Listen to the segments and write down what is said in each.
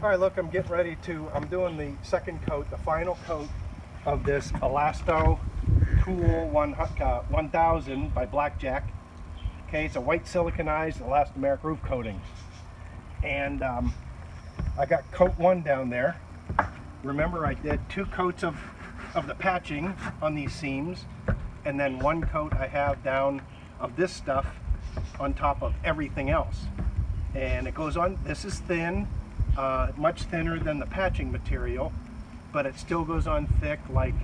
All right, look, I'm doing the second coat, the final coat of this Elasto Cool 1000 by Blackjack. Okay, it's a white siliconized elastomeric roof coating. And I got coat 1 down there. Remember, I did 2 coats of the patching on these seams, and then 1 coat I have down of this stuff on top of everything else. And it goes on, this is thin, much thinner than the patching material, but it still goes on thick, like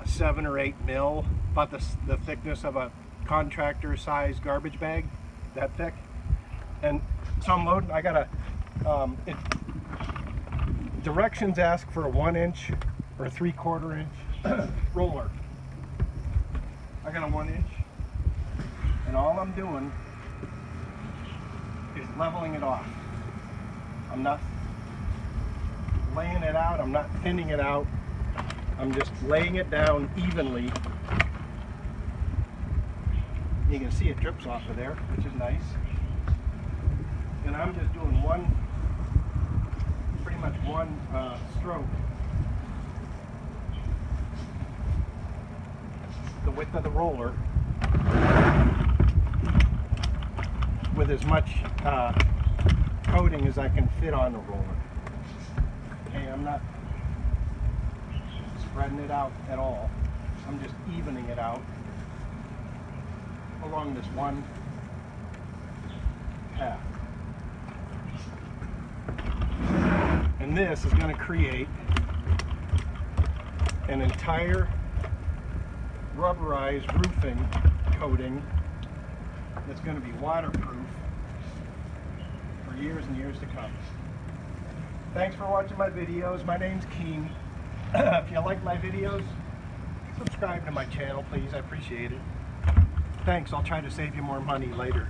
7 or 8 mil, about the thickness of a contractor size garbage bag, that thick. And so I'm loading, I got directions ask for a 1-inch or a 3/4 inch roller. I got a 1-inch, and all I'm doing is leveling it off. I'm not laying it out, I'm not thinning it out, I'm just laying it down evenly. You can see it drips off of there, which is nice. And I'm just doing pretty much one stroke. The width of the roller with as much coating as I can fit on the roller. Okay, I'm not spreading it out at all. I'm just evening it out along this one path. And this is going to create an entire rubberized roofing coating that's going to be waterproof for years and years to come. Thanks for watching my videos. My name's Keen. If you like my videos, subscribe to my channel, please. I appreciate it. Thanks. I'll try to save you more money later.